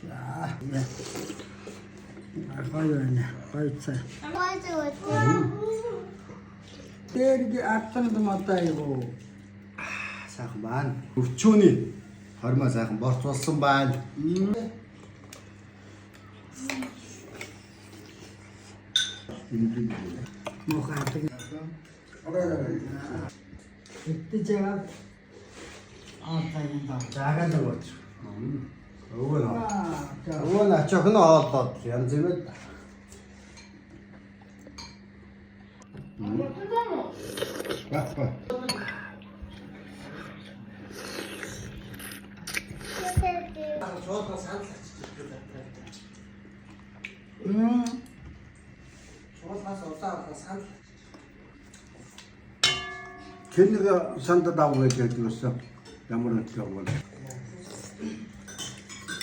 자, 이제 거유네, 거유채. 때리기 앞장도 맞다 이거. Сайхан байна. Өвчөөний хормоо сайхан борцуулсан байна. Мохато. 이때제가 아따인다. Жаагаад өгөөч. Өвөө нөө. 자, Өвөө нь ачаахны хоолдоод янз юм байна. Баха. Кэнэг сандад авах гэж хэлдэг өссөн. Ямар нэг юм бол.